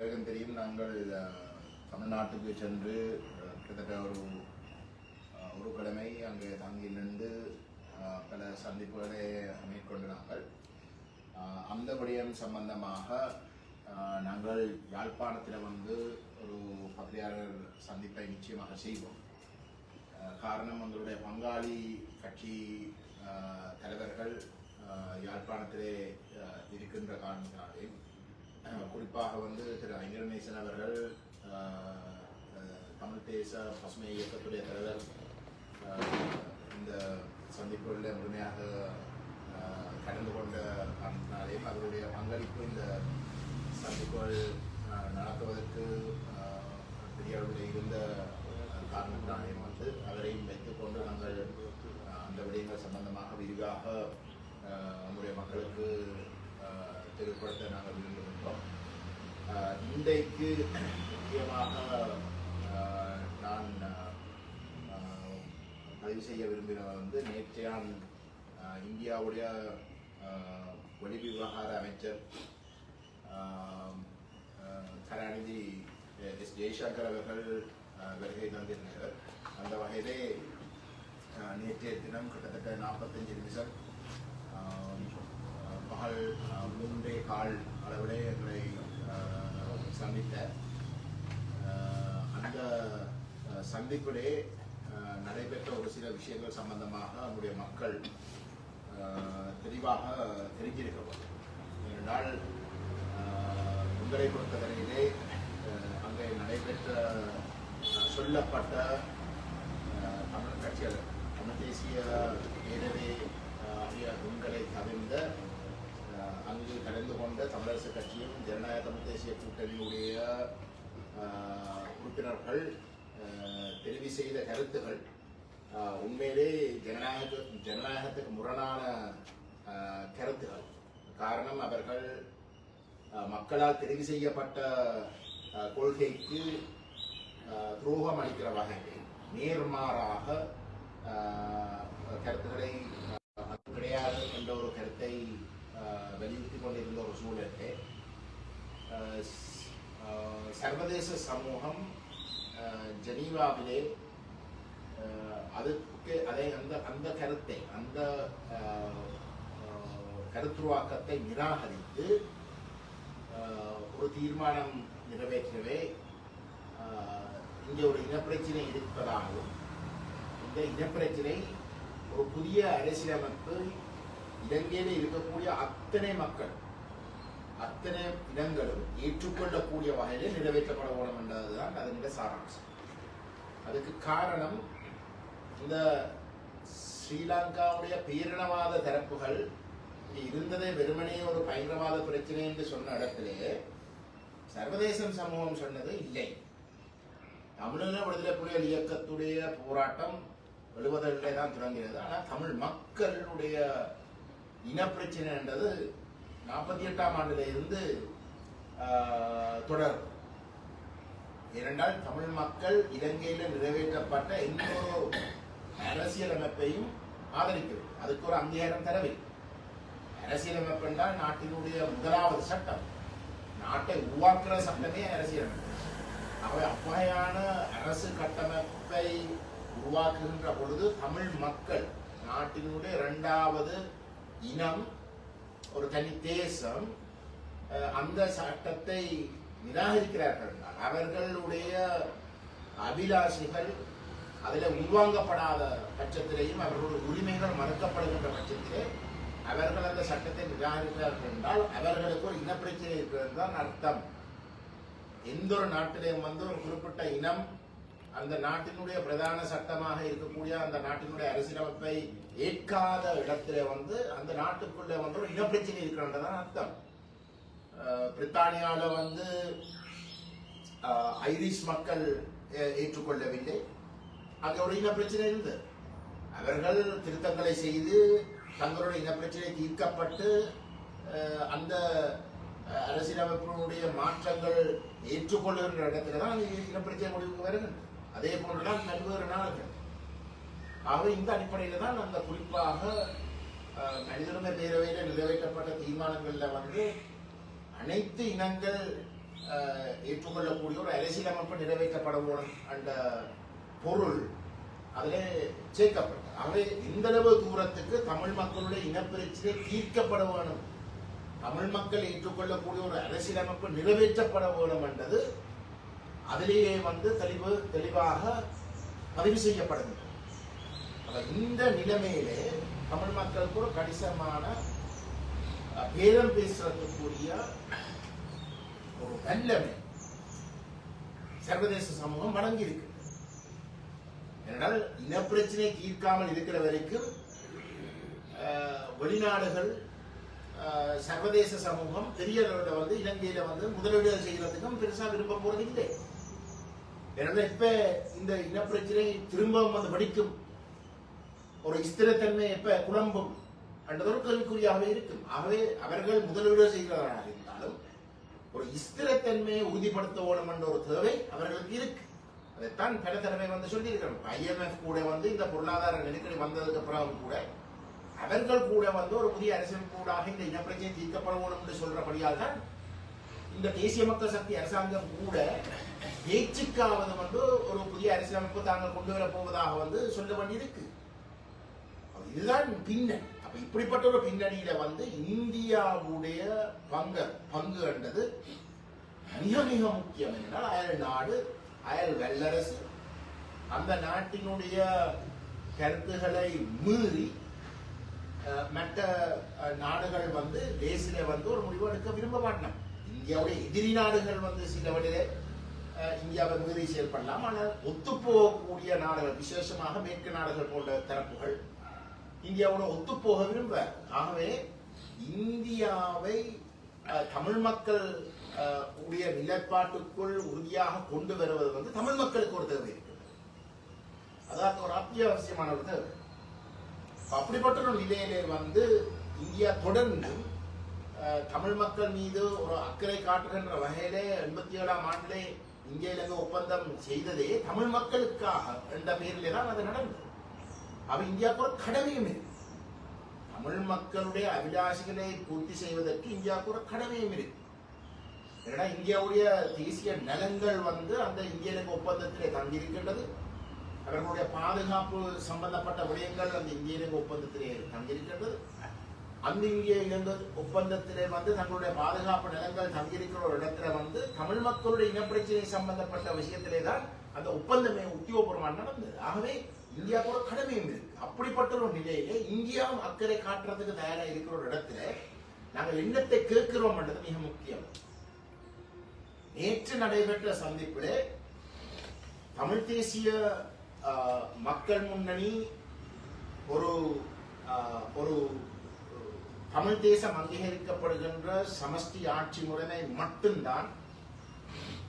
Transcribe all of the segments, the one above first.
தெரியும். நாங்கள் தமிழ்நாட்டுக்கு சென்று கிட்டத்தட்ட ஒரு கிழமை அங்கே தங்கி நின்று பல சந்திப்புகளை மேற்கொண்டு நாங்கள் அந்த விடயம் சம்பந்தமாக நாங்கள் யாழ்ப்பாணத்தில் ஒரு பத்திரிகையாளர் சந்திப்பை நிச்சயமாக செய்வோம். காரணம், எங்களுடைய பங்காளி கட்சி தலைவர்கள் யாழ்ப்பாணத்திலே இருக்கின்ற காரணத்தினாலே, குறிப்பாக திரு ஐங்கரநேசன் அவர்கள் தமிழ் தேச பசுமை இயக்கத்துடைய தலைவர் இந்த சந்திப்புகளில் முழுமையாக கலந்து கொண்ட காரணத்தினாலேயும் அவருடைய பங்களிப்பு இந்த சந்திப்புகள் நடத்துவதற்கு பெரிய அளவில் இருந்த காரணத்தினாலேயும் அவரையும் வைத்துக்கொண்டு நாங்கள் அந்த விடயங்கள் சம்பந்தமாக விரிவாக நம்முடைய மக்களுக்கு தெளிவுபடுத்த நாங்கள் விரும்புகின்றோம். இன்றைக்கு முக்கியமாக நான் பதிவு செய்ய விரும்பினது நேற்றையான் இந்தியாவுடைய வெளிவிவகார அமைச்சர் கருணாநிதி எஸ் ஜெய்சங்கர் அவர்கள் வருகை தந்திருந்தனர். அந்த வகையிலே நேற்றைய தினம் கிட்டத்தட்ட 45 நிமிஷம் பகல் 3:15 அளவிலே எங்களை சந்தித்த அந்த சந்திப்பிலே நடைபெற்ற ஒரு சில விஷயங்கள் சம்பந்தமாக நம்முடைய மக்கள் தெளிவாக தெரிஞ்சிருக்க. ஏனென்றால் உங்களை பொறுத்தவரையிலே அங்கே நடைபெற்ற சொல்லப்பட்ட தமிழ் கட்சிகள், தமிழ் தேசிய பேரவை உங்களை தவிர்ந்த அங்கு கலந்து கொண்ட தமிழரசு கட்சியும் ஜனநாயக தமிழ் தேசிய கூட்டணியுடைய உறுப்பினர்கள் தெரிவு செய்த கருத்துகள் உண்மையிலே ஜனநாயகத்துக்கு முரணான கருத்துகள். காரணம், அவர்கள் மக்களால் தெரிவு செய்யப்பட்ட கொள்கைக்கு துரோகம் அளிக்கிற வகையில் நேர்மாறாக கருத்துக்களை கிடையாது என்ற ஒரு கருத்தை வலியுறுத்தி கொண்டிருந்த ஒரு சூழலே சர்வதேச சமூகம் ஜெனீவாவிலே அந்த கருத்தை, அந்த கருத்துருவாக்கத்தை நிராகரித்து ஒரு தீர்மானம் நிறைவேற்றவே இங்கே ஒரு இனப்பிரச்சனை இருப்பதாகவும், இந்த இனப்பிரச்சனை ஒரு புதிய அரசியலமைப்பு இலங்கையில் இருக்கக்கூடிய அத்தனை மக்கள், அத்தனை இனங்களும் ஏற்றுக்கொள்ளக்கூடிய வகையில் நிறைவேற்றப்பட வேண்டும் என்பதுதான் அதனுடைய சாராம்சம். அதுக்கு காரணம், இந்த ஸ்ரீலங்காவுடைய பேரினவாத தரப்புகள் இருந்ததை வெறுமனே ஒரு பயங்கரவாத பிரச்சனை என்று சொன்ன இடத்திலே சர்வதேச சமூகம் சொன்னது இல்லை. தமிழீழ விடுதலை புலிகள் இயக்கத்துடைய போராட்டம் 70களிலே தான் தொடங்கினது. ஆனால் தமிழ் மக்களுடைய இனப்பிரச்சனை என்றது 48ஆம் ஆண்டில் இருந்து தொடரும். ஏனென்றால் தமிழ் மக்கள் இலங்கையில் நிறைவேற்றப்பட்ட எந்த ஒரு அரசியலமைப்பையும் ஆதரிக்கவில்லை, அதுக்கு ஒரு அங்கீகாரம் தரவில்லை. அரசியலமைப்பு என்றால் நாட்டினுடைய முதலாவது சட்டம், நாட்டை உருவாக்குற சட்டமே அரசியலமைப்பு. ஆகவே அவ்வகையான அரசு கட்டமைப்பை உருவாக்குகின்ற பொழுது தமிழ் மக்கள், நாட்டினுடைய 2வது இனம், ஒரு தனி தேசம், அந்த சட்டத்தை நிராகரிக்கிறார்கள். அவர்களுடைய அபிலாஷைகள் அதில் உள்வாங்கப்படாத பட்சத்திலேயும், அவர்களுடைய உரிமைகள் மறுக்கப்படுகின்ற பட்சத்திலே அவர்கள் அந்த சட்டத்தை நிராகரிக்கிறார்கள் என்றால் அவர்களுக்கு ஒரு இனப்பிரச்சனை இருக்கிறது தான் அர்த்தம். எந்த ஒரு நாட்டிலேயும் ஒரு குறிப்பிட்ட இனம் அந்த நாட்டினுடைய பிரதான சட்டமாக இருக்கக்கூடிய அந்த நாட்டினுடைய அரசியலமைப்பை ஏற்காத இடத்திலே அந்த நாட்டுக்குள்ளே ஒரு இனப்பிரச்சனை இருக்கிறன்றதான் அர்த்தம். பிரித்தானியால ஐரிஷ் மக்கள் ஏற்றுக்கொள்ளவில்லை, அங்கே ஒரு இனப்பிரச்சனை இருந்தது. அவர்கள் திருத்தங்களை செய்து தங்களுடைய இனப்பிரச்சனை தீர்க்கப்பட்டு அந்த அரசியலமைப்பினுடைய மாற்றங்கள் ஏற்றுக்கொள்ளுகின்ற இடத்துல தான் இனப்பிரச்சனை முடிவுக்கு வருகின்றன. அதே போன்றுதான் பல்வேறு நாடுகள். ஆகவே இந்த அடிப்படையில் தான் அந்த குறிப்பாக மனிதனுரிமை பேரவையில் நிறைவேற்றப்பட்ட தீர்மானங்கள்ல அனைத்து இனங்கள் ஏற்றுக்கொள்ளக்கூடிய ஒரு அரசியலமைப்பு நிறைவேற்றப்பட வேணும் என்ற பொருள் அதில் சேர்க்கப்பட்டது. ஆகவே இந்த அளவு தூரத்துக்கு தமிழ் மக்களுடைய இனப்பிரச்சனை தீர்க்கப்பட வேணும், தமிழ் மக்கள் ஏற்றுக்கொள்ளக்கூடிய ஒரு அரசியலமைப்பு நிறைவேற்றப்பட வேண்டும் என்றது அதிலேயே தெளிவாக பதிவு செய்யப்படுகின்றது. இந்த நிலைமையிலே தமிழ் மக்களுக்கு ஒரு கணிசமான பேரம் பேசுறதுக்குரிய ஒரு வல்லமை சர்வதேச சமூகம் வழங்கி இருக்கு. ஏனென்றால் இனப்பிரச்சனை தீர்க்காமல் இருக்கிற வரைக்கும் வெளிநாடுகள் சர்வதேச சமூகம் பெரிய அளவில் இலங்கையில முதலீடு செய்யறதுக்கும் பெருசா விரும்ப போறது இல்லை. ஏன்னா இப்ப இந்த இனப்பிரச்சனை திரும்பவும் வெடிக்கும், ஒரு ஸ்திரத்தன்மை எப்ப குழம்பும் என்றது ஒரு கேள்விக்குறியாகவே இருக்கும். ஆகவே அவர்கள் முதலீடு செய்கிறவர்களாக இருந்தாலும் ஒரு ஸ்திரத்தன்மையை உறுதிப்படுத்த வேணும் என்ற ஒரு தேவை அவர்களுக்கு இருக்கு. அதைத்தான் பல தடவை சொல்லியிருக்கிறோம். IMF கூட இந்த பொருளாதார நெருக்கடி வந்ததுக்கு அப்புறம் கூட அவர்கள் கூட ஒரு புதிய அரசியல் கூடாக இந்த இனப்பிரச்சனை தீர்க்கப்பட வேண்டும் என்று சொல்றபடியால் தான் இந்த தேசிய மக்கள் சக்தி அரசாங்கம் கூட பேச்சுக்காவது ஒரு புதிய அரசியலமைப்பு தாங்கள் கொண்டு வர போவதாக சொல்ல வேண்டியிருக்கு. இதுதான் பின்னணி. அப்ப இப்படிப்பட்ட ஒரு பின்னணியில இந்தியாவுடைய பங்கு என்றது மிக மிக முக்கியம். என்றால் அயல் நாடு, அயல் வல்லரசு அந்த நாட்டினுடைய கருத்துக்களை மீறி மற்ற நாடுகள் தேசில ஒரு முடிவு எடுக்க விரும்ப மாட்டோம். இந்தியாவுடைய எதிரி நாடுகள் சில வழியில இந்தியாவை மீறி செயல்படலாம். ஆனால் ஒத்துப்போகக்கூடிய நாடுகள், விசேஷமாக மேற்கு நாடுகள் போன்ற தரப்புகள் இந்தியாவோட ஒத்துப்போக விரும்ப. ஆகவே இந்தியாவை தமிழ் மக்கள் உடைய நிலைப்பாட்டுக்குள் உறுதியாக கொண்டு வருவது தமிழ் மக்களுக்கு ஒரு தேவை இருக்கு. அதாவது ஒரு அத்தியாவசியமான ஒரு தேவை. அப்படிப்பட்ட ஒரு நிலையிலே இந்தியா தொடர்ந்து தமிழ் மக்கள் மீது ஒரு அக்கறை காட்டுகின்ற வகையிலே 87ஆம் ஆண்டிலே இந்திய இலங்கை ஒப்பந்தம் செய்ததே தமிழ் மக்களுக்காக என்ற பெயரிலே தான் அது நடந்தது. அவ இந்தியாவுக்கு ஒரு கடமையும் இருக்கு. தமிழ் மக்களுடைய அபிலாஷைகளை பூர்த்தி செய்வதற்கு இந்தியாவுக்கு ஒரு கடமையும் இருக்கு. ஏன்னா இந்தியாவுடைய தேசிய நலன்கள் அந்த இந்திய இலங்கை ஒப்பந்தத்திலே தங்கியிருக்கின்றது. அவர்களுடைய பாதுகாப்பு சம்பந்தப்பட்ட விடயங்கள் அந்த இந்திய இலங்கை ஒப்பந்தத்திலே தங்கியிருக்கின்றது. அந்த இந்திய இலங்கை ஒப்பந்தத்திலே தங்களுடைய பாதுகாப்பு நிலங்கள் தங்கியிருக்கிற ஒரு இடத்துல தமிழ் மக்களுடைய இனப்பிரச்சனை சம்பந்தப்பட்ட விஷயத்திலே தான் அந்த ஒப்பந்தமே உத்தியோகபூர்வமாக நடந்தது. ஆகவே இந்தியாவுக்கு ஒரு கடமையும் இருக்கு. அப்படிப்பட்ட ஒரு நிலையிலே இந்தியாவும் அக்கறை காட்டுறதுக்கு தயாராக இருக்கிற ஒரு இடத்துல நாங்கள் எண்ணத்தை கேட்கிறோம் என்றது மிக முக்கியம். நேற்று நடைபெற்ற சந்திப்பிலே தமிழ் தேசிய மக்கள் முன்னணி ஒரு தமிழ் தேசம் அங்கீகரிக்கப்படுகின்ற சமஷ்டி ஆட்சி முறைமை மட்டும்தான்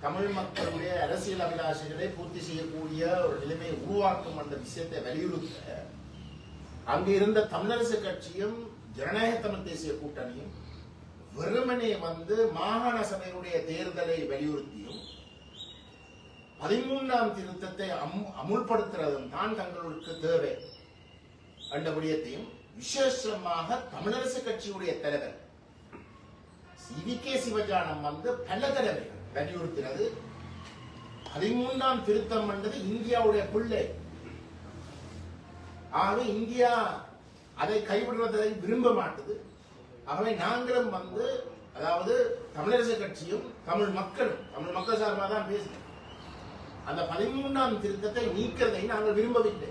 தமிழ் மக்களுடைய அரசியல் அபிலாஷைகளை பூர்த்தி செய்யக்கூடிய ஒரு நிலைமையை உருவாக்கும் என்ற விஷயத்தை வலியுறுத்த அங்கு இருந்த தமிழரசு கட்சியும் ஜனநாயக தமிழ் தேசிய கூட்டணியும் வெறுமனே மாகாண சபையினுடைய தேர்தலை வலியுறுத்தியும் 13ஆம் திருத்தத்தை அமுல்படுத்துறதும் தான் தங்களுக்கு தேவை என்ற விடயத்தையும் விசேஷமாக தமிழரசு கட்சியுடைய தலைவர் CVK சிவஞானம் பல தடவை வலியுறுத்தினது 13ஆம் திருத்தம் என்றது இந்தியாவுடைய பிள்ளை. ஆகவே இந்தியா அதை கைவிடுவதை விரும்ப மாட்டது. ஆகவே நாங்களும் அதாவது தமிழரசு கட்சியும் தமிழ் மக்கள் சார்பாக தான் பேசுகிறோம். அந்த 13ஆம் திருத்தத்தை நீக்கிறதை நாங்கள் விரும்பவில்லை.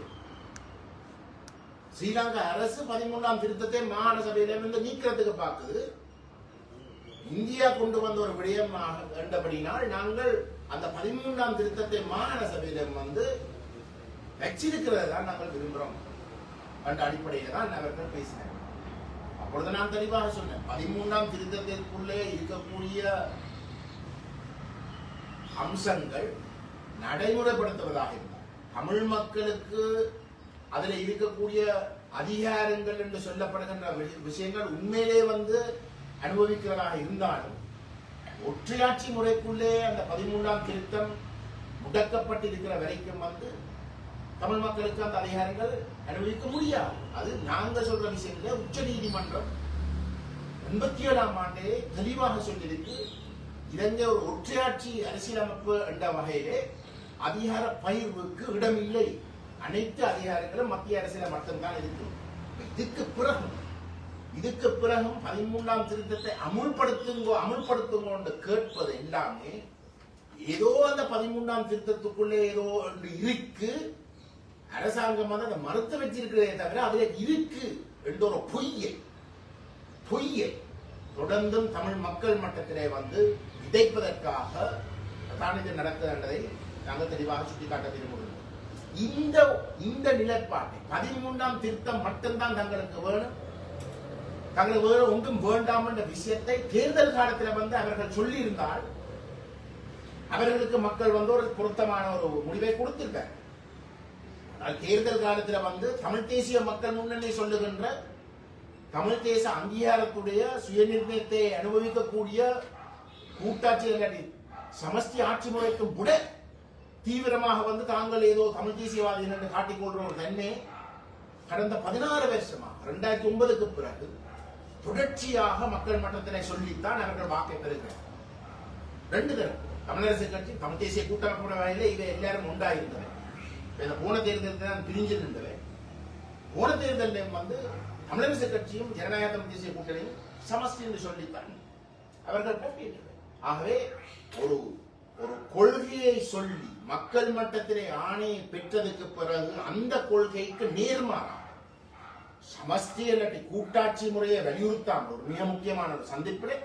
ஸ்ரீலங்கா அரசு 13ஆம் திருத்தத்தை மாகாண சபையிலிருந்து நீக்கிறதுக்கு பார்க்குது. இந்தியா கொண்டு வந்த ஒரு விடயம் என்றபடினால் நாங்கள் அந்த 13ஆம் திருத்தத்தை மாகாண சபையிலும் வச்சிருக்கிறத தான் நாங்கள் விரும்புகிறோம் என்ற அடிப்படையில் தான் அவர்கள் பேசினார். அப்பொழுது நான் தெளிவாக சொன்னேன், 13ஆம் திருத்தத்திற்குள்ளே இருக்கக்கூடிய அம்சங்கள் நடைமுறைப்படுத்துவதாக இருந்தால் தமிழ் மக்களுக்கு அதில் இருக்கக்கூடிய அதிகாரங்கள் என்று சொல்லப்படுகின்ற விஷயங்கள் உண்மையிலே அனுபவிக்கிறதாக இருந்தாலும் ஒற்றையாட்சி முறைக்குள்ளே அந்த 13ஆம் திருத்தம் முடக்கப்பட்டிருக்கிற வரைக்கும் தமிழ் மக்களுக்கு அந்த அதிகாரங்கள் அனுபவிக்க முடியாது. அது நாங்க சொல்ற விஷயத்துல உச்ச நீதிமன்றம் 87ஆம் ஆண்டே தெளிவாக சொல்லியிருக்கு, இலங்கை ஒரு ஒற்றையாட்சி அரசியலமைப்பு என்ற வகையிலே அதிகார பகிர்வுக்கு இடமில்லை. அனைத்து அதிகாரங்களும் மத்திய அரசியல மட்டும்தான் இருக்கு. இதுக்கு பிறகும் 13ஆம் திருத்தத்தை அமுல்படுத்துங்க என்று கேட்பது எல்லாமே ஏதோ அந்த 13ஆம் திருத்தத்துக்குள்ளே ஏதோ ஒன்று இருக்கு, அரசாங்கம் வந்து அதை மறுத்து வச்சிருக்கிறதே தவிர அதுல இருக்கு என்ற ஒரு பொய்யை தொடர்ந்தும் தமிழ் மக்கள் மட்டத்திலே வந்து விதைப்பதற்காக தான் இது நடக்குதுன்றதை நாங்கள் தெளிவாக சுட்டிக்காட்ட விரும்புகிறோம். இந்த நிலைப்பாட்டை 13ஆம் திருத்தம் மட்டும்தான் தங்களுக்கு வேணும், தங்களுக்கு வேறு ஒன்றும் வேண்டாம் என்ற விஷயத்தை தேர்தல் காலத்தில் வந்து அவர்கள் சொல்லி இருந்தால் அவர்களுக்கு மக்கள் வந்து ஒரு பொருத்தமான ஒரு முடிவை கொடுத்திருக்கார். தேர்தல் காலத்தில் வந்து தமிழ் தேசிய மக்கள் முன்னணி சொல்லுகின்ற தமிழ் தேச அங்கீகாரத்துடைய சுயநிர்ணயத்தை அனுபவிக்கக்கூடிய கூட்டாட்சி சமஷ்டி ஆட்சி முறைக்கும் கூட தீவிரமாக வந்து தாங்கள் ஏதோ தமிழ் தேசியவாதி என்று காட்டிக்கொள்ற ஒரு தன்மை கடந்த 16 வருஷமா 2009க்கு பிறகு தொடர்ச்சியாக மக்கள் மன்றத்தினை சொல்லித்தான் அவர்கள் வாக்கை பெறுகிறார். 2 தரம் தமிழரசு கட்சி தமிழ் தேசிய கூட்டமைப்பு வகையில் இவை எல்லாரும் உண்டாயிருந்தவை. போன தேர்தலில் தான் பிரிஞ்சு நின்றவை. போன தேர்தலில் வந்து தமிழரசு கட்சியும் ஜனநாயக தமிழ் தேசிய கூட்டணியும் சமஸ்தி என்று சொல்லித்தான் அவர்கள் போட்டியிட்டனர். ஆகவே ஒரு கொள்கையை சொல்லி மக்கள் மட்டத்திலே ஆணையை பெற்றதுக்கு பிறகு அந்த கொள்கைக்கு நேர்மாறாக சமஸ்தி இல்லாட்டி கூட்டாட்சி முறையை வலியுறுத்தாமல் ஒரு மிக முக்கியமான ஒரு சந்திப்பிலே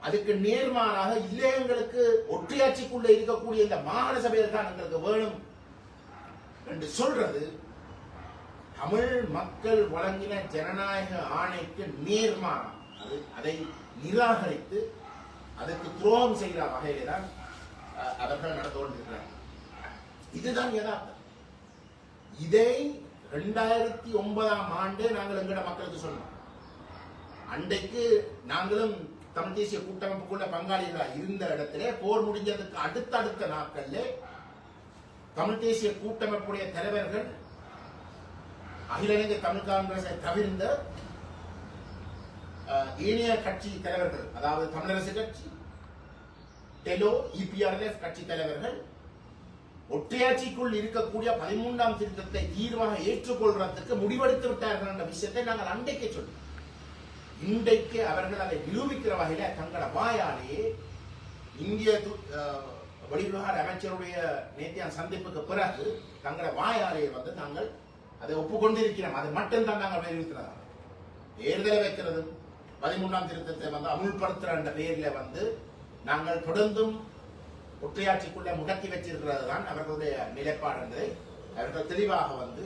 அதுக்கு நேர்மாறாக இல்லை, எங்களுக்கு ஒற்றையாட்சிக்குள்ள இருக்கக்கூடிய இந்த மாகாண சபையில் தான் எங்களுக்கு வேணும் என்று சொல்றது தமிழ் மக்கள் வழங்கின ஜனநாயக ஆணைக்கு நேர்மாறாக அதை நிராகரித்து அதற்கு துரோகம் செய்கிற வகையிலே தான் அவர்கள் நடந்து கொண்டிருக்கிறார்கள். இதுதான் யதார்த்தம். இதை 2009ஆம் ஆண்டு நாங்கள் எங்கட மக்களுக்கு சொன்னோம். அன்றைக்கு நாங்களும் தமிழ் தேசிய கூட்டமைப்புக்குள்ள பங்காளிகளாக இருந்த இடத்திலே போர் முடிஞ்சதுக்கு அடுத்தடுத்த நாட்களிலே தமிழ் தேசிய கூட்டமைப்புடைய தலைவர்கள் அகில இலங்கை தமிழ் காங்கிரஸை தவிர்ந்த ஏனைய கட்சி தலைவர்கள், அதாவது தமிழரசு கட்சி, டெலோ, இபிஆர்எஃப் கட்சி தலைவர்கள் ஒற்றையாட்சிக்குள் இருக்கக்கூடிய 13ஆம் திருத்தத்தை தீர்வாக ஏற்றுக்கொள்றதுக்கு முடிவெடுத்து விட்டார்கள் என்ற விஷயத்தை நாங்கள் அன்றைக்கு சொன்னோம். இன்றைக்கு அவர்கள் அதை நிரூபிக்கிற வகையில தங்கள வாயாலே இந்திய வெளிவிவகார அமைச்சருடைய நேற்றைய சந்திப்புக்கு பிறகு தங்கள வாயாலே வந்து நாங்கள் அதை ஒப்புக்கொண்டிருக்கிறோம். அது மட்டும்தான் நாங்கள் வலியுறுத்தினோம். தேர்தலை வைக்கிறது 13ஆம் திருத்தத்தை வந்து அமுல்படுத்துற என்ற பெயரில் வந்து நாங்கள் தொடர்ந்தும் ஒற்றையாட்சிக்குள்ள முடக்கி வச்சிருக்கிறது தான் அவர்களுடைய நிலைப்பாடு என்பதை அவர்கள் தெளிவாக வந்து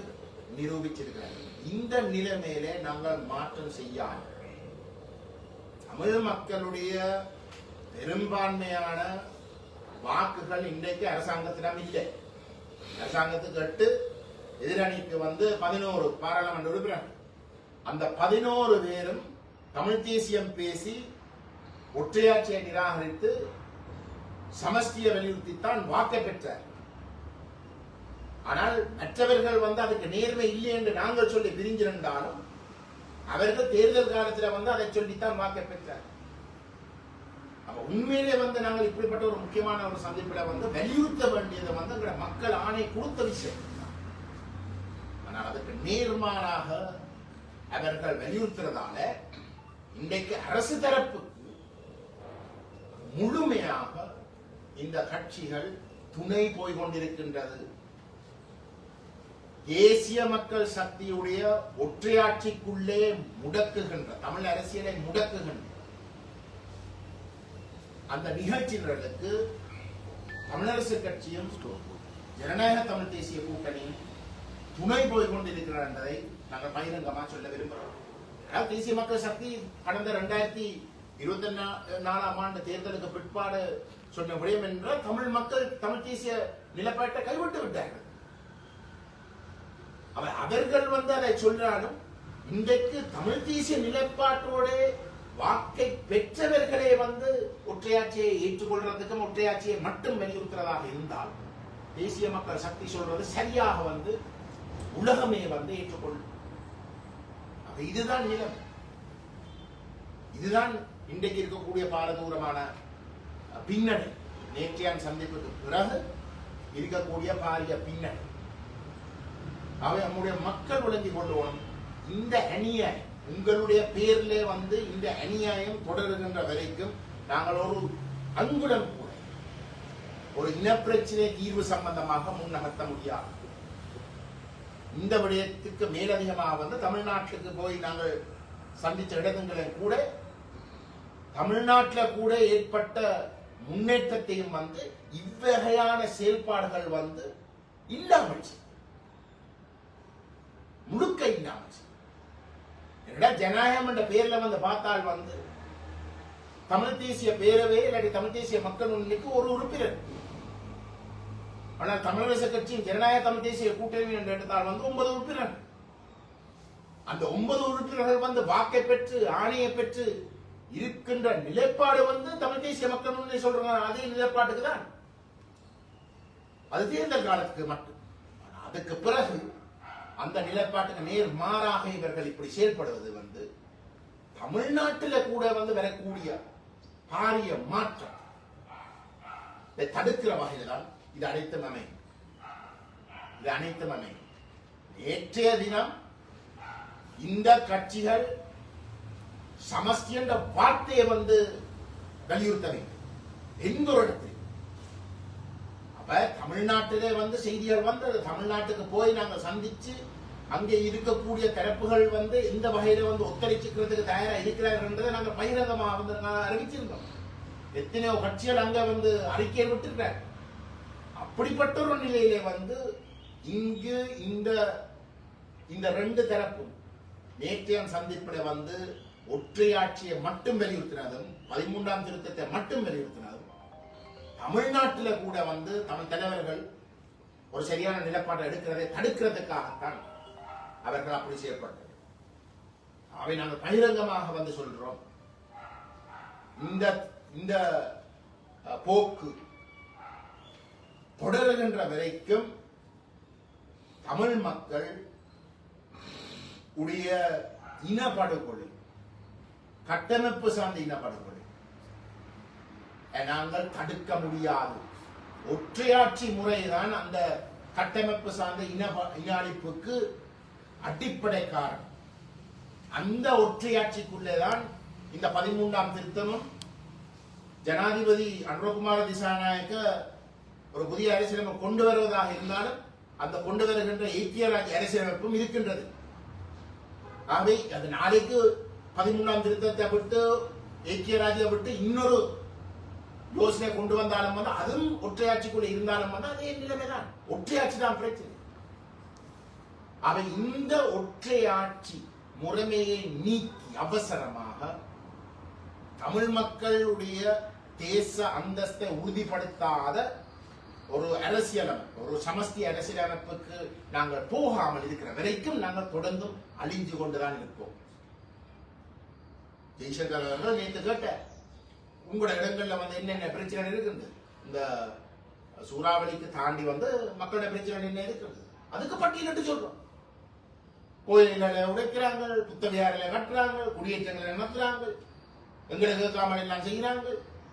நிரூபிச்சிருக்கிறார்கள். இந்த நிலைமையிலே நாங்கள் மாற்றம் செய்யாமல் தமிழ் மக்களுடைய பெரும்பான்மையான வாக்குகள் இன்றைக்கு அரசாங்கத்திடம் இல்லை. அரசாங்கத்துக்கு 8, எதிரணிக்கு வந்து 11 பாராளுமன்ற உறுப்பினர்கள். அந்த 11 பேரும் தமிழ் தேசியம் பேசி ஒற்றையாட்சியை நிராகரித்து சமஷ்டியை வலியுறுத்தித்தான் வாக்கை பெற்றார். ஆனால் மற்றவர்கள் வந்து அதுக்கு நேர்மை இல்லை என்று நாங்கள் சொல்லி பிரிஞ்சிருந்தாலும் அவர்கள் தேர்தல் காலத்தில் வந்து அதை சொல்லித்தான் வாக்கை பெற்றார். அப்ப உண்மையிலே வந்து நாங்கள் இப்படிப்பட்ட ஒரு முக்கியமான ஒரு சந்திப்பில் வந்து வலியுறுத்த வேண்டியதை வந்து மக்கள் ஆணை கொடுத்த விஷயம். ஆனால் அதுக்கு நேர்மாறாக அவர்கள் வலியுறுத்துறதால இன்றைக்கு அரசு தரப்புக்கு முழுமையாக இந்த கட்சிகள் துணை போய் கொண்டிருக்கின்றது. தேசிய மக்கள் சக்தியுடைய ஒற்றையாட்சிக்குள்ளே முடக்குகின்ற தமிழ் அரசியலை முடக்குகின்ற அந்த நிகழ்ச்சிகளுக்கு தமிழரசு கட்சியும் ஜனநாயக தமிழ் தேசிய கூட்டணியும் துணை போய் கொண்டிருக்கிறார் என்பதை நாங்கள் பகிரங்கமாக சொல்ல விரும்புகிறோம். தேசிய மக்கள் சக்தி கடந்த 2024ஆம் ஆண்டு தேர்தலுக்கு பிற்பாடு சொன்ன விடயம் என்றால் தமிழ் மக்கள் தமிழ் தேசிய நிலப்பாட்டை கைவிட்டு விட்டார்கள். அவர்கள் வந்து அதை சொல்றாலும் இன்றைக்கு தமிழ் தேசிய நிலைப்பாட்டோட வாக்கை பெற்றவர்களே வந்து ஒற்றையாட்சியை ஏற்றுக்கொள்றதுக்கும் ஒற்றையாட்சியை மட்டும் வலியுறுத்துறதாக இருந்தால் தேசிய மக்கள் சக்தி சொல்றது சரியாக வந்து உலகமே வந்து ஏற்றுக்கொள்ளும். இதுதான் நிலம். இதுதான் இன்றைக்கு இருக்கக்கூடிய பாரதூரமான பின்னணி, நேற்றையான் சந்திப்புக்கு பிறகு இருக்கக்கூடிய பாரிய பின்னணி. அவை நம்முடைய மக்கள் விளங்கி கொள்வோம். இந்த அநியாயம் உங்களுடைய பேரிலே இந்த அநியாயம் தொடருகின்ற வரைக்கும் நாங்கள் ஒரு அங்குலம் கூட ஒரு இனப்பிரச்சனை தீர்வு சம்பந்தமாக முன்னகர்த்த முடியாது. இந்த விடயத்துக்கு மேலதிகமாக தமிழ்நாட்டுக்கு போய் நாங்கள் சந்தித்த இடங்களை கூட தமிழ்நாட்டில் கூட ஏற்பட்ட முன்னேற்றத்தையும் இவ்வகையான செயல்பாடுகள் இல்லாமல் முழுக்க இல்லாமல் ஜனநாயகம் என்ற பேர்ல பார்த்தால் தமிழ் தேசிய பேரவை இல்லாட்டி தமிழ் தேசிய மக்கள் முன்னணிக்கு ஒரு உறுப்பினர். ஆனால் தமிழரசு கட்சியின் ஜனநாயக தமிழ் தேசிய கூட்டணி என்று எடுத்தால் 9 உறுப்பினர். அந்த 9 உறுப்பினர்கள் வாக்கை பெற்று ஆணையை பெற்று இருக்கின்ற நிலைப்பாடு தமிழ் தேசிய மக்கள் முன்னணி சொல்றாங்க. அதே நிலைப்பாட்டுக்கு தான் அது தேர்தல் காலத்துக்கு மட்டும். அதுக்கு பிறகு அந்த நிலைப்பாட்டுக்கு நேர் மாறாக இவர்கள் இப்படி செயல்படுவது தமிழ்நாட்டில் கூட வரக்கூடிய பாரிய மாற்றம் தடுக்கிற வகையில் தான் இது அனைத்தும் அமையும். நேற்றைய தினம் இந்த கட்சிகள் சமஸ்தி என்ற வார்த்தையை வலியுறுத்த வேண்டும். எந்த ஒரு இடத்தில் தமிழ்நாட்டிலே செய்திகள் தமிழ்நாட்டுக்கு போய் நாங்கள் சந்திச்சு அங்கே இருக்கக்கூடிய தரப்புகள் எந்த வகையில ஒத்துழைச்சுக்கிறதுக்கு தயாரா இருக்கிறார்கள் என்றதை நாங்கள் பகிரங்கமாக அறிவிச்சிருந்தோம். எத்தனையோ கட்சிகள் அங்க அறிக்கையை விட்டுருக்கிறார். அப்படிப்பட்ட ஒரு நிலையிலே இங்கு இந்த 2 தரப்பும் நேற்றைய சந்திப்பில் ஒற்றையாட்சியை மட்டும் வலியுறுத்தினதும் 13ஆம் திருத்தத்தை மட்டும் வலியுறுத்தினதும் தமிழ்நாட்டில் கூட தமிழ் தலைவர்கள் ஒரு சரியான நிலைப்பாட்டை எடுக்கிறதை தடுக்கிறதுக்காகத்தான் அவர்கள் அப்படி செயல்பட்டது. அவை நாங்கள் பகிரங்கமாக சொல்றோம். இந்த போக்கு தொடருகின்ற வரைக்கும் தமிழ் மக்கள் உடைய இனப்படுகொலை, கட்டமைப்பு சார்ந்த இனப்படுகொலை நாங்கள் தடுக்க முடியாது. ஒற்றையாட்சி முறைதான் அந்த கட்டமைப்பு சார்ந்த இன அழிப்புக்கு அடிப்படை காரணம். அந்த ஒற்றையாட்சிக்குள்ளேதான் இந்த 13ஆம் திருத்தமும் ஜனாதிபதி அனுரகுமார திசாநாயக்க ஒரு புதிய அரசியலமைப்பு கொண்டு வருவதாக இருந்தாலும் அந்த கொண்டு வருகின்ற ஐக்கிய ராஜ்ய அரசியலமைப்பும் இருக்கின்றது. ஆகவே அது நாளைக்கு 13ஆம் திருத்தத்தை விட்டு ஐக்கிய ராஜ்யம் விட்டு இன்னொரு யோசனை கொண்டு வந்தாலும் அதுவும் ஒற்றையாட்சிக்குள்ள இருந்தாலும் அதே நிலைமைதான். ஒற்றையாட்சி தான் பிரச்சனை. அவை இந்த ஒற்றையாட்சி முறைமையை நீக்கி அவசரமாக தமிழ் மக்களுடைய தேச அந்தஸ்தை உறுதிப்படுத்தாத ஒரு அரசியலமைப்பு, ஒரு சமஸ்தி அரசியலமைப்புக்கு நாங்கள் போகாமல் இருக்கிற வரைக்கும் நாங்கள் தொடர்ந்து அழிஞ்சு கொண்டுதான் இருப்போம். ஜெய்சங்கர் அவர்கள் நேற்று கேட்ட உங்களோட இடங்கள்ல என்னென்ன பிரச்சனை இருக்குது, இந்த சூறாவளிக்கு தாண்டி மக்களோட பிரச்சனை என்ன இருக்குது, அதுக்கு பட்டியலிட்டு சொல்றோம். கோயில்களை உடைக்கிறாங்க, புத்தகையாரில கட்டுறாங்க, குடியேற்றங்களை நடத்துறாங்க, எங்களை கேட்காமல் எல்லாம் செய்யறாங்க,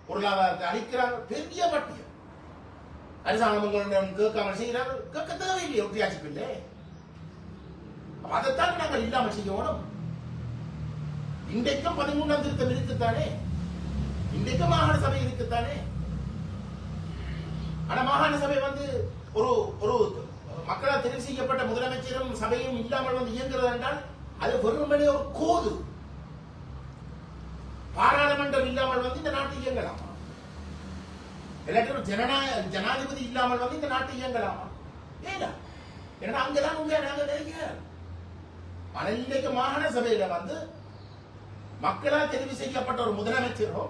பொருளாதாரத்தை அழிக்கிறாங்க. பெரிய பட்டியல். அரசாங்கம் கேட்காமல் செய்யறாங்க. கேட்க தேவையில்லை. ஒற்றியாட்சி இல்லை. அதைத்தான் நாங்கள் இல்லாமல் செய்யணும். இன்றைக்கும் 13ஆம் திருத்தம் இருக்குத்தானே, இன்றைக்கும் மாகாண சபை இருக்குத்தானே. ஆனா மாகாண சபை ஒரு ஒரு மக்களால் தெரிவு செய்யப்பட்ட முதலமைச்சரும் சபையும் இல்லாமல் இயங்குகிறது என்றால் அது வெறுமனே ஒரு கோது. பாராளுமன்றம் இல்லாமல் இந்த நாட்டை இயங்கலாமா? ஜனாதிபதி இல்லாமல் இந்த நாட்டை இயங்கலாமா? ஏடா ஏன்னா அங்கதான் இன்னைக்கு மாகாண சபையில மக்களால் தெரிவு செய்யப்பட்ட ஒரு முதலமைச்சரோ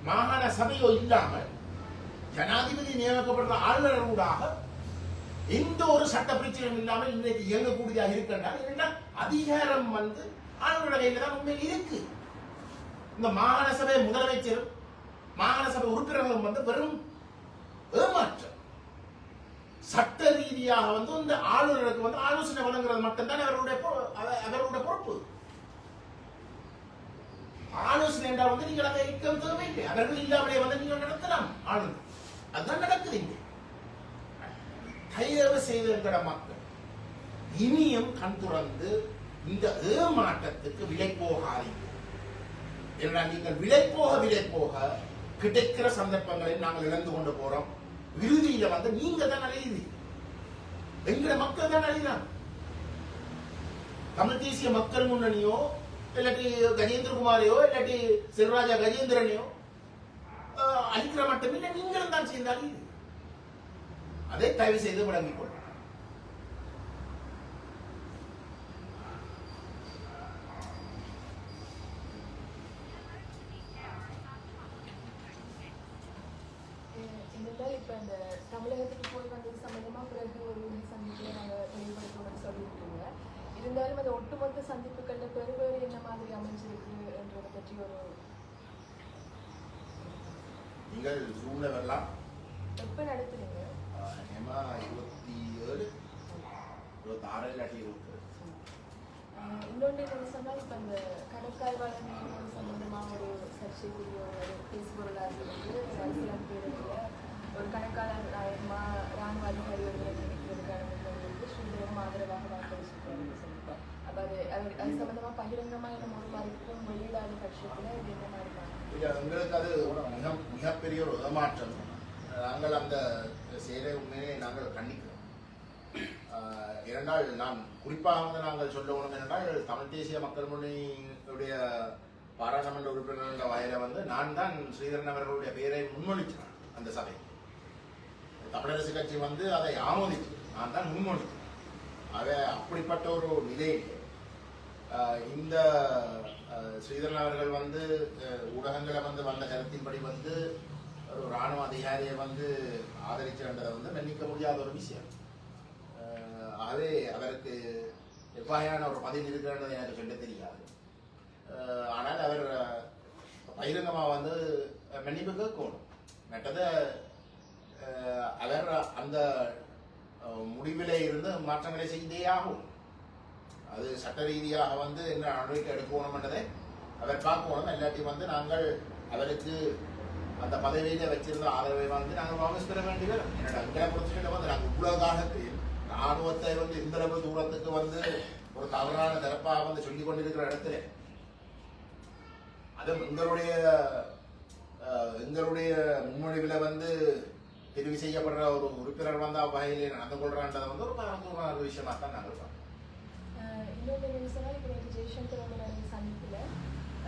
மாகாண சபையோ இல்லாமல் ஜனாதிபதி நியமிக்கப்பட்ட ஆளுநர் ஊடாக எந்த ஒரு சட்ட பிரச்சனையும் இல்லாமல் இன்றைக்கு இயங்கக்கூடியதாக இருக்கின்றால் அதிகாரம் ஆளுநர் கையில தான் உண்மையில் இருக்கு. இந்த மாகாண சபை முதலமைச்சரும் மாகாண சபை உறுப்பினர்களும் வெறும் ஏமாற்றம். சட்ட ரீதியாக இந்த ஆளுநருக்கு ஆலோசனை வழங்குறது மட்டும்தான் அவருடைய பொறுப்பு. ஆலோசனை என்றால் வந்து நீங்கள் அதை இருக்க தேவையில்லை. அவர்கள் இல்லாமலே வந்து நீங்கள் நடத்தலாம் ஆளுநர். அதுதான் நடக்குது இங்கே. தயவு செய்து என்கிற மக்கள் இனியும் கண் துறந்து இந்த ஏமாற்றத்துக்கு விலை போகாதீங்க. என்றால் நீங்கள் விலை போக கிடைக்கிற சந்தர்ப்பங்களை நாங்கள் இழந்து கொண்டு போறோம். இறுதியில வந்து நீங்க தான் அழையுது, எங்கிற மக்கள் தான் அழைகிறாங்க. தமிழ் தேசிய மக்கள் முன்னணியோ இல்லாட்டி கஜேந்திரகுமாரையோ இல்லாட்டி சிவராஜா கஜேந்திரனையோ அழிக்கிற மட்டும் இல்லை, நீங்களும் தான் சேர்ந்து அழியுது. அதை தயவு செய்து விளங்கிக் கொள்ளும். இப்ப இந்த தமிழகத்துக்கு போய் வந்தது சம்பந்தமா பிறகு ஒரு சந்திப்புல நாங்க தெளிவுபடுத்தணும்னு சொல்லியிருக்கீங்க. இருந்தாலும் அது ஒட்டுமொத்த சந்திப்புகள்ல பெருவேறு என்ன மாதிரி அமைஞ்சிருக்கு என்றதை பற்றி ஒரு நீங்கள் ஜூம்ல வரலாம். எப்ப நடத்துறீங்க? 27 26 இல்லாட்டி 27. இன்னொன்று என்ன சொன்னால் இப்ப இந்த கணக்காய்வாளர் நியமனம் சம்பந்தமா ஒரு சர்ச்சைக்குரிய ஒரு பேசுபொருளாக இருந்து அரசியல் பேரவையில ஒரு கணக்காளர் ராணுவ அதிகாரி ஒருவரை நியமிக்கிறதுக்கான முன்னோர்களுக்கு ஸ்ரீதரன் ஆதரவாக வாக்களிச்சிருக்காங்க சொல்லிட்டோம். அப்ப அது சம்பந்தமா பகிரங்கமா என்ன ஒரு மாதிரிக்கும் வெளியிடாத பட்சத்துல இது என்ன மாதிரி எங்களுக்கு அது மிகப்பெரிய ஒரு உதமாற்றம். நாங்கள் அந்த செயலை உண்மையை நாங்கள் கண்டிக்கிறோம். இரண்டால் நான் குறிப்பாக வந்து நாங்கள் சொல்லணும் என்றால் தமிழ் தேசிய மக்கள் முன்னணியுடைய பாராளுமன்ற உறுப்பினர் என்ற வகையில வந்து நான் தான் ஸ்ரீதரன் அவர்களுடைய பெயரை முன்மொழித்தேன். அந்த சபை தமிழரசு கட்சி வந்து அதை ஆமோதிச்சு, நான் தான் முன்மொழித்தேன். அப்படிப்பட்ட ஒரு நிலையில் இந்த ஸ்ரீதரன் அவர்கள் வந்து ஊடகங்களை வந்து வந்த கருத்தின்படி வந்து ஒரு ராணுவ அதிகாரியை வந்து ஆதரிச்சிருந்ததை வந்து மன்னிக்க முடியாத ஒரு விஷயம். ஆகவே அதற்கு எவ்வகையான ஒரு பதில் இருக்கிறது எனக்கு சொல்ல தெரியாது. ஆனால் அவர் பகிரங்கமா வந்து மன்னிப்பு கேட்கணும். மற்றது அவர் அந்த முடிவிலே இருந்து மாற்றங்களை செய்தே ஆகும். அது சட்ட ரீதியாக வந்து என்ன நடவடிக்கை எடுக்கணும் என்றதை அவர் பார்க்கணும். இல்லாட்டி வந்து நாங்கள் அவருக்கு அந்த பதவியில வச்சிருந்த ஆதரவை வந்து நாங்கள் வாபஸ் பெற வேண்டியது. என்னோட அங்கே பொறுத்தவரை வந்து நாங்கள் இவ்வளவு காலத்தில் ராணுவத்தை வந்து இந்த அளவு தூரத்துக்கு வந்து ஒரு தவறான தரப்பாக வந்து சொல்லிக் கொண்டிருக்கிற இடத்துல அது எங்களுடைய முன்மொழிவுல வந்து தெரிவு செய்யப்படுற ஒரு உறுப்பினர் வந்து அவ்வகையிலே நடந்து கொள்றான்றதை வந்து ஒரு பாரம்பரியமான விஷயமா தான் நாங்கள் பார்க்கிறோம். இன்னொரு நிமிஷம் இப்போ ஜெய்சங்கர் சந்திப்புல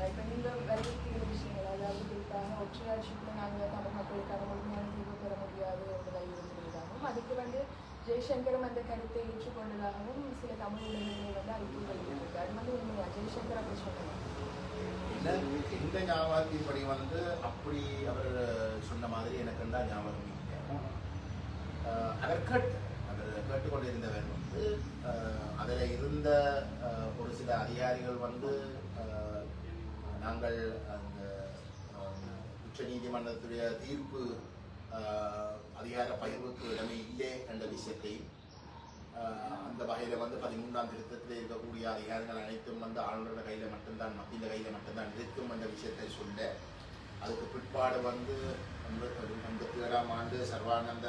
இப்போ நீங்க வலியுறுத்திய விஷயங்கள், அதாவது குறிப்பாக ஒற்றையாட்சிக்குள்ள நாங்கள் தமிழ் மக்களுக்கான முழுமையான தீர்வு பெற முடியாது என்று வலியுறுத்தியதாகவும், அதுக்கு வந்து ஜெய்சங்கரும் அந்த கருத்தை ஏற்றுக்கொண்டதாகவும் சில தமிழ் உலகங்களை வந்து அறிக்கை வெளியிட்டிருக்கு. அது வந்து உண்மையா? ஜெய்சங்கர் அப்படி சொன்னாங்க? இந்த ஞாபகத்தின்படி வந்து அப்படி அவர் சொன்ன மாதிரி எனக்கு தான் ஞாபகம் இல்லை. அவர் கேட்டுக்கொண்டிருந்தவர் வந்து அதில் இருந்த ஒரு சில அதிகாரிகள் வந்து நாங்கள் அந்த உச்ச நீதிமன்றத்துடைய தீர்ப்பு அதிகார பகிர்வுக்கு இடமே இல்லை என்ற விஷயத்தை அந்த வகையில வந்து 13ஆம் திருத்தத்தில் இருக்கக்கூடிய அதிகாரங்கள் அனைத்தும் வந்து ஆளுநர் கையில மட்டும்தான், மத்திய கையில மட்டும்தான் இருக்கும் என்ற விஷயத்தை சொல்ல, அதுக்கு பிற்பாடு வந்து 87ஆம் ஆண்டு சர்வானந்த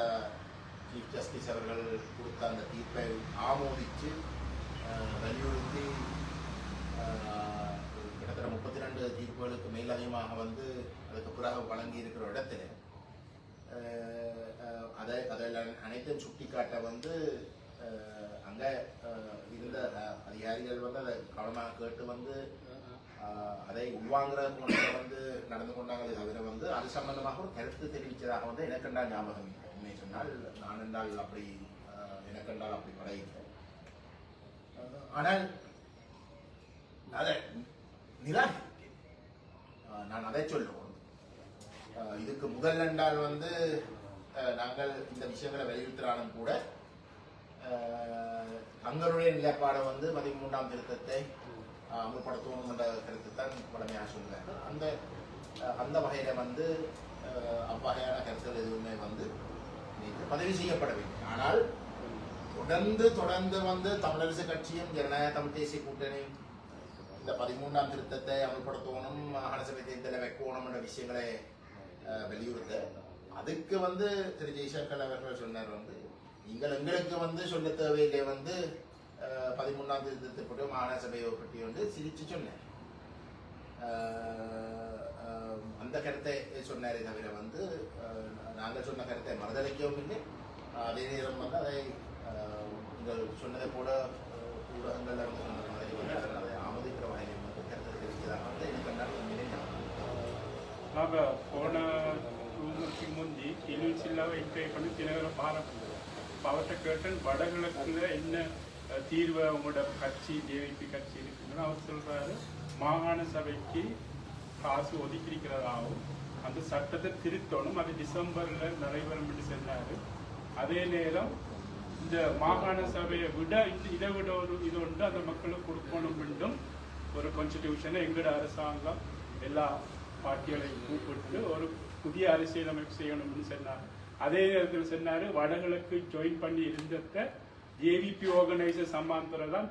சீஃப் ஜஸ்டிஸ் அவர்கள் கொடுத்த அந்த தீர்ப்பை ஆமோதித்து வலியுறுத்தி கிட்டத்தட்ட 32 தீர்ப்புகளுக்கு மேலதிகமாக வந்து அதுக்கு பிறகு வழங்கி இருக்கிற இடத்துல அதில் அனைத்தும் சுட்டிக்காட்ட வந்து அங்கே இருந்த அதிகாரிகள் வந்து அதை கவனமாக கேட்டு வந்து அதை உள்வாங்குற வந்து நடந்து கொண்டாங்களே தவிர வந்து அது சம்பந்தமாக ஒரு கருத்து தெரிவித்ததாக வந்து எனக்கென்றால் ஞாபகம் இல்லை. உண்மை சொன்னால் நான் என்றால் அப்படி எனக்கென்றால் அப்படி படையில்லை. ஆனால் அதை நிராகரிக்கிறேன். நான் அதை சொல்லுவோம். இதுக்கு முதல் என்றால் வந்து நாங்கள் இந்த விஷயங்களை வலியுறுத்தினாலும் கூட தங்களுடைய நிலைப்பாடை வந்து 13ஆம் திருத்தத்தை அமல்படுத்தணும் என்ற கருத்து தான் வலிமையாக சொல்லுவாங்க. அந்த வகையில வந்து அவ்வகையான கருத்துகள் எதுவுமே வந்து பதிவு செய்யப்படவில்லை. ஆனால் தொடர்ந்து வந்து தமிழரசு கட்சியும் ஜனநாயக தமிழ் தேசிய கூட்டணியும் இந்த 13ஆம் திருத்தத்தை அமல்படுத்தணும், மாகாண சபை தேர்தலை வைக்கணும் என்ற விஷயங்களை வலியுறுத்த அதுக்கு வந்து திரு ஜெய்சங்கர் அவர்கள் சொன்னார் வந்து நீங்கள் எங்களுக்கு வந்து சொல்ல தேவையில்லை வந்து 13ஆம் திருத்தத்தை பற்றி மாகாண சபையை பற்றி வந்து சிரிச்சு சொன்னேன். அந்த கருத்தை சொன்னாரே தவிர வந்து நாங்கள் சொன்ன கருத்தை மறுதளிக்கவும் இல்லை. அதே நேரம் வந்து அதை நீங்கள் சொன்னதை போல ஊடகங்கள்ல வந்து சொன்ன மாதிரி வந்து அதை ஆமோதிக்கிற வகையில் வந்து கருத்தை தெரிவிக்கிறதாக வந்து எனக்கு நாங்கள் போன தூங்குறதுக்கு முந்தி கிளிச்சில்லாவை என்கை பண்ணி தினகர பாராட்டுறோம். அவர்கிட்ட கேட்டேன் வடகிழக்குல என்ன தீர்வு அவங்களோட கட்சி ஜேவிபி கட்சி இருக்குன்னு அவர் சொல்றாரு, மாகாண சபைக்கு காசு ஒதுக்கியிருக்கிறதாகவும் அந்த சட்டத்தை திருத்தணும், அது டிசம்பர்ல நடைபெறும் என்று சொன்னாரு. அதே நேரம் இந்த மாகாண சபையை விட இதை விட ஒரு இது உண்டு அந்த மக்களுக்கு கொடுக்கணும் என்றும் ஒரு கான்ஸ்டிடியூஷனை எங்களோட அரசாங்கம் எல்லா பார்ட்டிகளையும் கூப்பிட்டு ஒரு புதிய அரசியலமைப்பு செய்யணும்னு சொன்னார். அதே நேரத்தில் சொன்னாரு வடகிழக்கு ஜாயின் பண்ணி இருந்தத ஜேவிபி ஆர்கனைசர் சமாந்தரம் தான்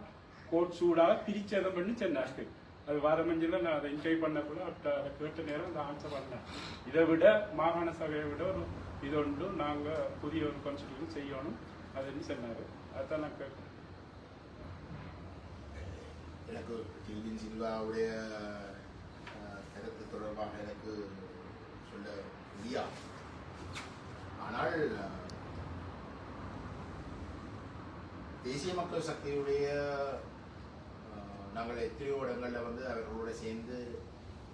கோட் சூடாக பிரிச்சதம் பண்ணி சொன்னாரு. அது வாரமஞ்சில் நான் அதை என்ஜாய் பண்ணக்குள்ள அதை கேட்ட நேரம் அந்த ஆன்சர் பண்ணேன். இதை விட மாகாண சபையை விட ஒரு இது உண்டு, நாங்கள் புதிய ஒரு கான்ஸ்டிடியூஷன் செய்யணும் அதுன்னு சொன்னாரு. அதுதான் நான் கேட்குறேன். எனக்கு கில்வின் சில்வாவுடைய கருத்து தொடர்பாக எனக்கு சொல்ல முடியாது. ஆனால் தேசிய மக்கள் சக்தியுடைய நாங்கள் எத்தனையோ இடங்களில் வந்து அவர்களோட சேர்ந்து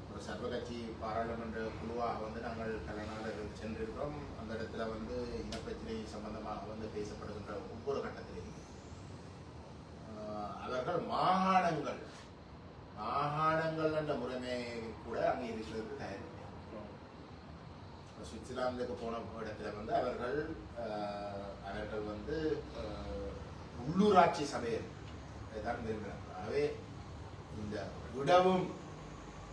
ஒரு சர்வகட்சி பாராளுமன்ற குழுவாக வந்து நாங்கள் பல நாடுகள் சென்றிருக்கிறோம். அந்த இடத்துல வந்து இனப்பிரச்சனை சம்பந்தமாக வந்து பேசப்படுகின்ற ஒவ்வொரு கட்டத்திலையும் அவர்கள் மாகாணங்கள் என்ற முறைமை கூட அங்கே இருக்கிறது தயாரிப்பு. சுவிட்சர்லாந்துக்கு போன இடத்துல வந்து அவர்கள் வந்து உள்ளூராட்சி சபையை தான் விரும்புகிறார்கள். ஆகவே இந்த விடவும்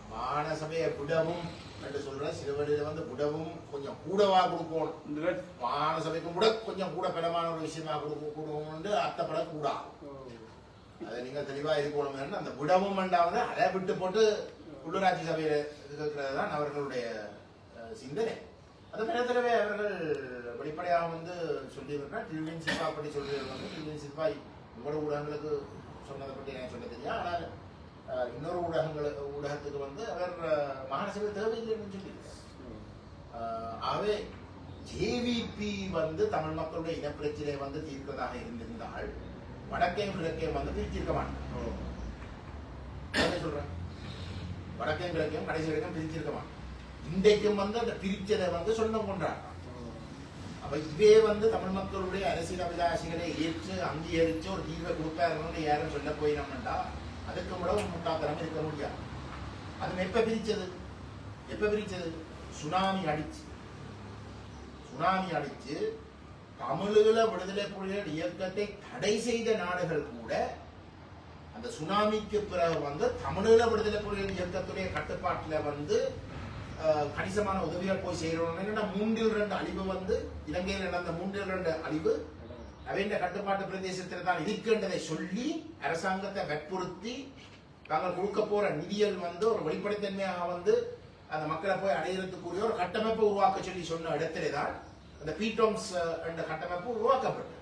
மாகாண சபையை விடவும் என்று சொல்ற சில வழியில வந்து விடவும் கொஞ்சம் கூடவா கொடுக்கணும், மாகாண சபைக்கும் கூட கொஞ்சம் கூட பலமான ஒரு விஷயமா கொடுக்கணும் அர்த்தப்படக்கூடாது. அதை நீங்க தெளிவா இருக்கணும். அந்த விடவும் வேண்டாவது அதை விட்டு போட்டு உள்ளூராட்சி சபையில இருக்கிறது தான் அவர்களுடைய சிந்தனை. அது நேரத்திலவே அவர்கள் வெளிப்படையாக வந்து சொல்லியிருக்கிறார். டில்வின் சில்வா பற்றி சொல்லியிருக்காங்க வந்து டில்வின் சில்வா உங்களோட ஊடகங்களுக்கு சொன்னதை பற்றி எனக்கு சொல்ல தெரியும். ஆனால் இன்னொரு ஊடகத்துக்கு வந்து அவர் மாகாண சபை தேவையில்லைன்னு சொல்லியிருக்கார். ஆகவே ஜேவிபி வந்து தமிழ் மக்களுடைய இனப்பிரச்சனை வந்து தீர்க்கிறதாக இருந்திருந்தால் வடக்கையும் கிழக்கையும் வந்து பிரிச்சிருக்க மாட்டேன் சொல்றேன். வடக்கையும் கிழக்கையும் கடைசி வரைக்கும் பிரிச்சிருக்க மாட்டேன். இன்றைக்கும் வந்து அந்த பிரிச்சதை வந்து சொந்தம் கொண்டாடுறான். அப்ப இதே வந்து தமிழ் மக்களுடைய அரசியல் அபிலாஷிகளை ஏற்று அங்கீகரிச்சு ஒரு தீர்வை கொடுப்பாருன்னு யாரும் சொல்ல போயினோம்னா அதுக்கு கூட ஒரு முட்டாத்தனம் இருக்க முடியாது. அது எப்ப பிரிச்சது சுனாமி அடிச்சு தமிழீழ விடுதலை புலிகள் இயக்கத்தை தடை செய்த நாடுகள் கூட அந்த சுனாமிக்கு பிறகு வந்து தமிழீழ விடுதலை புலிகள் இயக்கத்துடைய கட்டுப்பாட்டுல வந்து கணிசமான உதவிகள் போய் செய்யறோம். 3/2 அழிவு வந்து இலங்கையில் நடந்த 3/2 அழிவு அவைந்த கட்டுப்பாட்டு பிரதேசத்தில் தான் இருக்கின்றதை சொல்லி அரசாங்கத்தை வற்புறுத்தி தாங்கள் கொடுக்க போற நிதிகள் வந்து ஒரு வெளிப்படைத்தன்மையாக வந்து அந்த மக்களை போய் அடையிறதுக்குரிய ஒரு கட்டமைப்பை உருவாக்க சொல்லி சொன்ன இடத்திலே தான் அந்த பீட்டோம்ஸ் என்ற கட்டமைப்பு உருவாக்கப்பட்டது.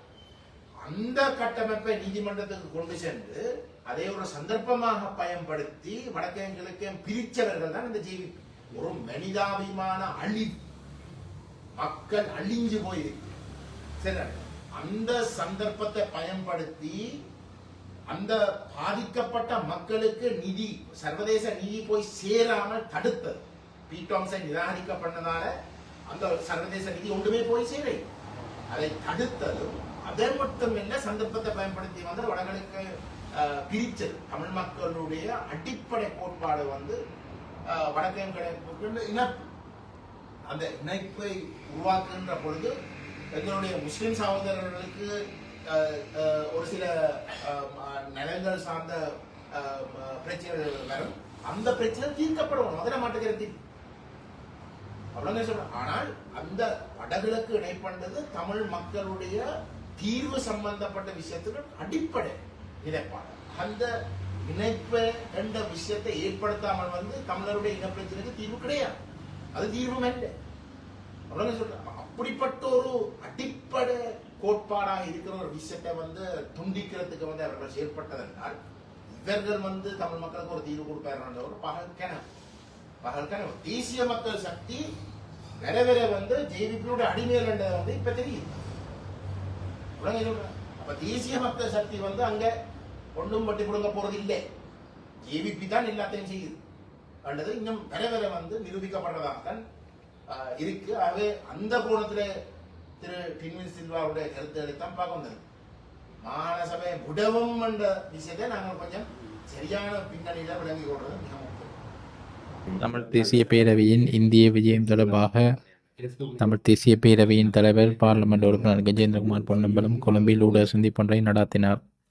அந்த கட்டமைப்பை நீதிமன்றத்துக்கு கொண்டு சென்று அதை ஒரு சந்தர்ப்பமாக பயன்படுத்தி வடக்கையும் கிழக்கையும் பிரிச்சவர்கள் தான் இந்த ஜேவிபி. ஒரு மனிதாபிமான அழிவு, மக்கள் அழிஞ்சு போயிருக்கு. சரி, அந்த சந்தர்ப்பத்தை பயன்படுத்தி அந்த பாதிக்கப்பட்ட மக்களுக்கு நிதி, சர்வதேச நிதி போய் சேராமல் தடுத்தது. பீட்டோம்ஸை நிராகரிக்கப்பட்டதால அந்த சர்வதேச நிதி ஒன்றுமே போய் சேரை, அதை தடுத்ததும் அதை மட்டும் இல்ல சந்தர்ப்பத்தை பயன்படுத்தி வந்து வடகிழக்கு பிரிச்சது. தமிழ் மக்களுடைய அடிப்படை கோட்பாடு வந்து வடக்கையும் கிழக்கு இணைப்பு. அந்த இணைப்பை உருவாக்குகின்ற பொழுது எங்களுடைய முஸ்லிம் சகோதரர்களுக்கு ஒரு சில நிலங்கள் சார்ந்த பிரச்சனைகள் வரும். அந்த பிரச்சனை தீர்க்கப்படணும், அதில் மாட்டுக்கிறது அவ்வளவு சொல்றேன். ஆனால் அந்த வடகிழக்கு இணைப்பண்டது தமிழ் மக்களுடைய தீர்வு சம்பந்தப்பட்ட விஷயத்துக்கு அடிப்படை நிலைப்பாடு. அந்த இணைப்பு என்ற விஷயத்தை ஏற்படுத்தாமல் வந்து தமிழருடைய இனப்பிரச்சனைக்கு தீர்வு கிடையாது. அது தீர்வும் இல்லை. அவ்வளவு சொல்றேன். அப்படிப்பட்ட ஒரு அடிப்படை கோட்பாடாக இருக்கிற ஒரு விஷயத்தை வந்து துண்டிக்கிறதுக்கு வந்து அவர்கள் செயற்பட்டதென்றால் இவர்கள் வந்து தமிழ் மக்களுக்கு ஒரு தீர்வு கொடுப்பார் ஒரு பகல் கனவு. தேசிய மக்கள் சக்தி வர வந்து ஜேவிபியோட அடிமையில் என்றதை வந்து இப்ப தெரியுது. அப்ப தேசிய மக்கள் சக்தி வந்து அங்க ஒன்றும் பட்டி கொடுங்க போறது இல்லை. ஜேவிபி தான் எல்லாத்தையும் செய்யுது என்றது இன்னும் வர வந்து நிரூபிக்கப்படுறதாகத்தான் இருக்கு. ஆகவே அந்த கோணத்துல திரு டின்வின் சில்வாவுடைய கருத்துக்களை தான் பார்க்க வந்தது. மாகாண சபையை விடவும் என்ற விஷயத்தை நாங்கள் கொஞ்சம் சரியான பின்னணியில விளங்கி கொள்றது மிக முக்கியம். தமிழ் தேசிய பேரவையின் இந்திய விஜயம் தொடர்பாக தமிழ் தேசிய பேரவையின் தலைவர் பார்லிமெண்ட் உறுப்பினர் கஜேந்திரகுமார் பொன்னம்பலம் கொழும்பில் ஊடக சந்திப்பொன்றை நடாத்தினார்.